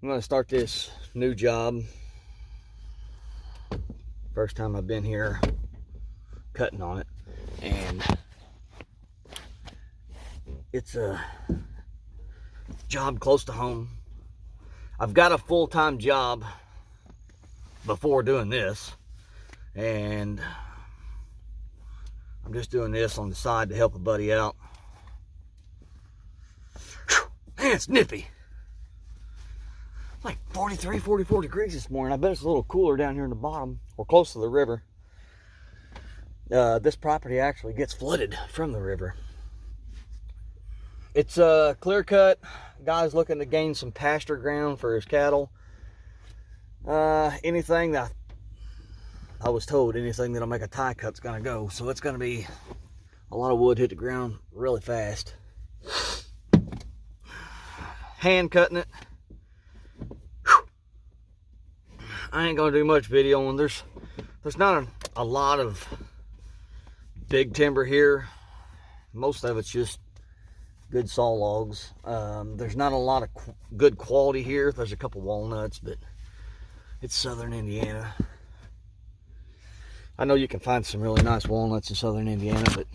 I'm going to start this new job. First time I've been here cutting on it, and it's a job close to home. I've got a full-time job before doing this, and I'm just doing this on the side to help a buddy out. Whew, man, it's nippy. Like 43, 44 degrees this morning. I bet it's a little cooler down here in the bottom, or close to the river. This property actually gets flooded from the river. It's a clear cut. Guy's looking to gain some pasture ground for his cattle. Anything that I was told, anything that'll make a tie cut's gonna go. So it's gonna be a lot of wood hit the ground really fast. Hand cutting it. I ain't gonna do much videoing. There's not a lot of big timber here. Most of it's just good saw logs. There's not a lot of good quality here. There's a couple walnuts, but it's southern Indiana. I know you can find some really nice walnuts in southern Indiana, but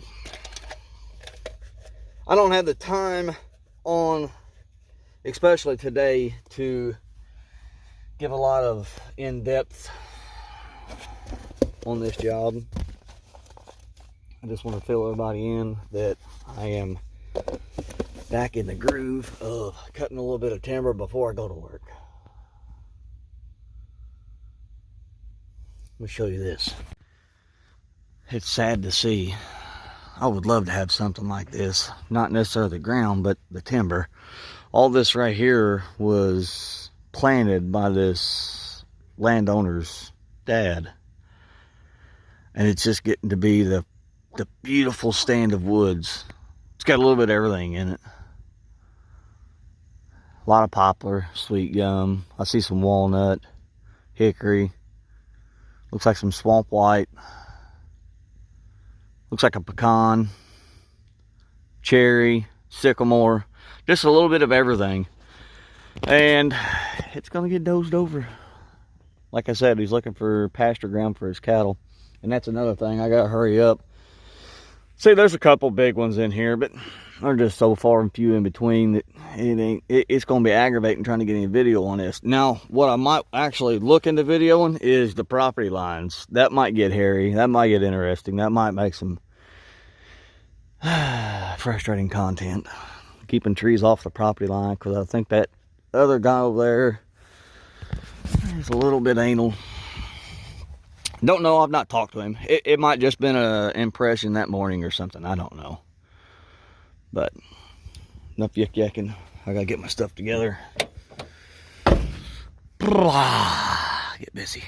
I don't have the time on, especially today, to give a lot of in-depth on this job. I just want to fill everybody in that I am back in the groove of cutting a little bit of timber before I go to work. Let me show you this. It's sad to see. I would love to have something like this. Not necessarily the ground, but the timber. All this right here was planted by this landowner's dad, and it's just getting to be the beautiful stand of woods. It's got a little bit of everything in it. A lot of poplar, sweet gum. I see some walnut, hickory. Looks like some swamp white. Looks like a pecan, cherry, sycamore. Just a little bit of everything. And it's gonna get dozed over. Like I said, he's looking for pasture ground for his cattle. And that's another thing, I gotta hurry up. See, there's a couple big ones in here, but they're just so far and few in between that it's gonna be aggravating trying to get any video on this. Now, what I might actually look into videoing is the property lines. That might get hairy, that might get interesting, that might make some frustrating content. Keeping trees off the property line, because I think that other guy over there is a little bit anal. Don't know, I've not talked to him. It might just been an impression that morning or something, I don't know. But enough yik-yakking. I gotta get my stuff together. Get busy.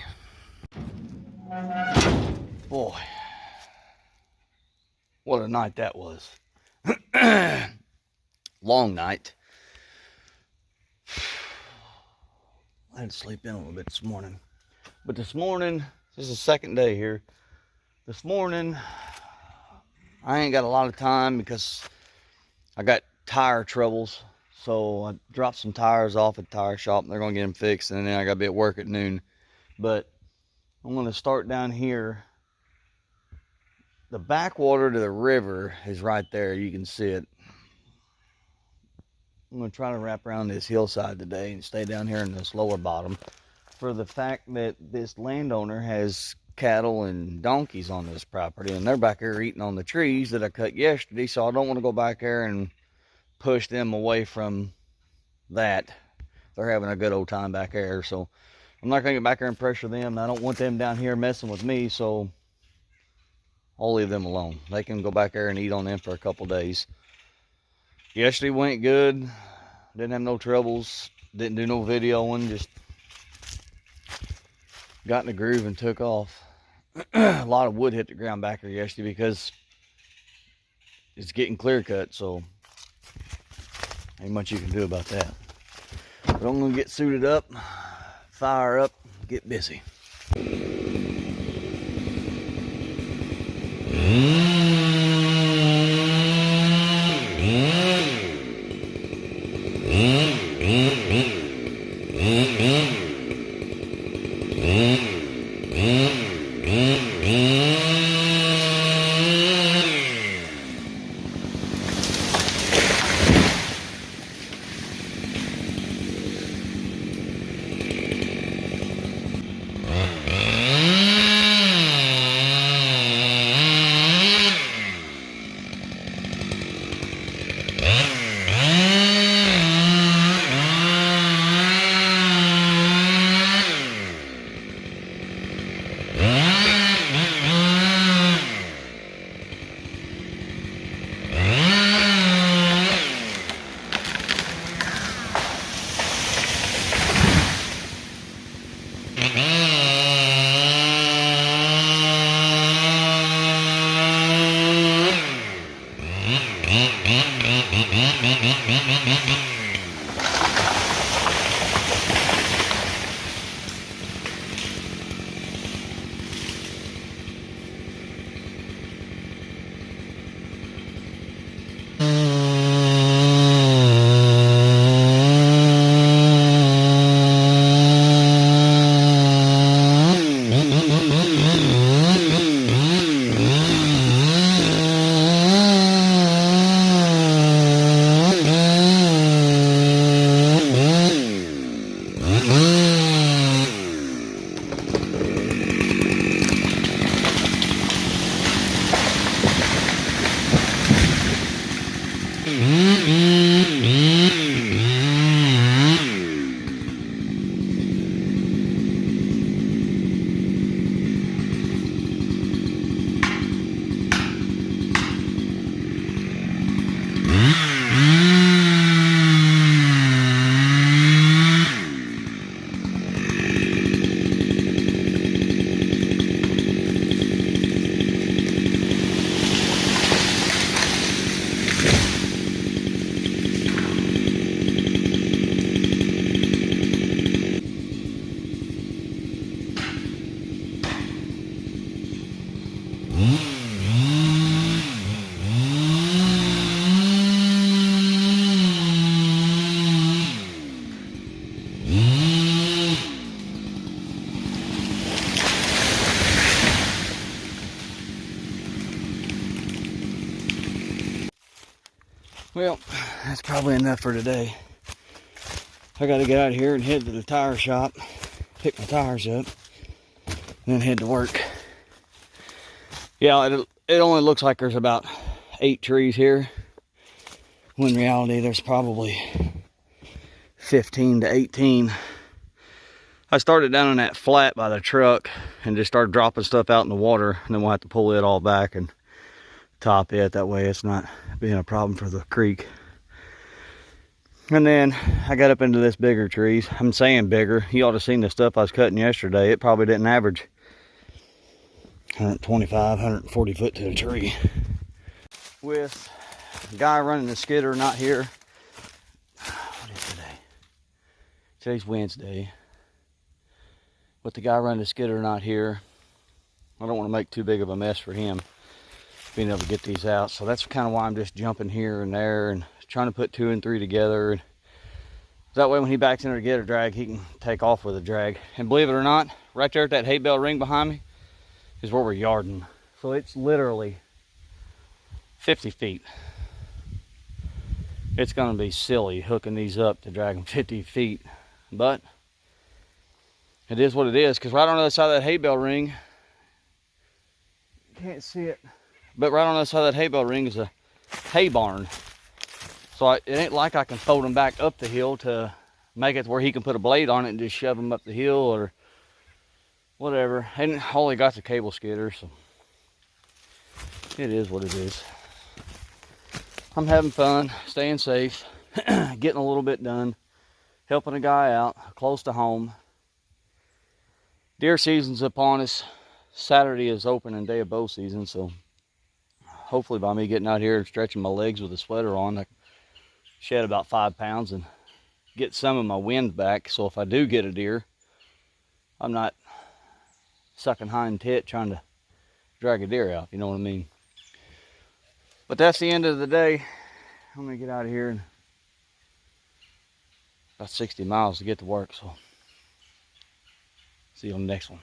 Boy, what a night that was. Long night. I had to sleep in a little bit this morning. But this morning, this is the second day here. This morning, I ain't got a lot of time because I got tire troubles. So I dropped some tires off at the tire shop. They're going to get them fixed. And then I got to be at work at noon. But I'm going to start down here. The backwater to the river is right there. You can see it. I'm going to try to wrap around this hillside today and stay down here in this lower bottom, for the fact that this landowner has cattle and donkeys on this property, and they're back there eating on the trees that I cut yesterday, so I don't want to go back there and push them away from that. They're having a good old time back there, so I'm not going to get back there and pressure them. I don't want them down here messing with me, so I'll leave them alone. They can go back there and eat on them for a couple days. Yesterday went good. Didn't have no troubles. Didn't do no videoing. Just got in the groove and took off. A lot of wood hit the ground back there yesterday because it's getting clear cut, so ain't much you can do about that. But I'm gonna get suited up, fire up, get busy. Well, that's probably enough for today. I got to get out of here and head to the tire shop, pick my tires up, and then head to work. Yeah, it only looks like there's about 8 trees here, when in reality there's probably 15 to 18. I started down in that flat by the truck and just started dropping stuff out in the water, and then we'll have to pull it all back and top it. That way it's not being a problem for the creek. And then I got up into this bigger trees. I'm saying bigger. You ought to have seen the stuff I was cutting yesterday. It probably didn't average 125, 140 foot to a tree. With the guy running the skidder not here. What is today? Today's Wednesday. With the guy running the skidder not here, I don't want to make too big of a mess for him being able to get these out. So that's kind of why I'm just jumping here and there and trying to put 2 and 3 together. And that way when he backs into a getter drag, he can take off with a drag. And believe it or not, right there at that hay bale ring behind me is where we're yarding. So it's literally 50 feet. It's going to be silly hooking these up to drag them 50 feet. But it is what it is, because right on the other side of that hay bale ring, you can't see it, but right on the other side of that hay bale ring is a hay barn. So it ain't like I can fold them back up the hill to make it where he can put a blade on it and just shove them up the hill or whatever. And all he got's a cable skidder, so it is what it is. I'm having fun, staying safe, getting a little bit done, helping a guy out close to home. Deer season's upon us. Saturday is opening day of bow season, so hopefully by me getting out here and stretching my legs with a sweater on, I can shed about 5 pounds and get some of my wind back. So if I do get a deer, I'm not sucking hind tit trying to drag a deer out, you know what I mean? But that's the end of the day. I'm gonna get out of here and about 60 miles to get to work. So see you on the next one.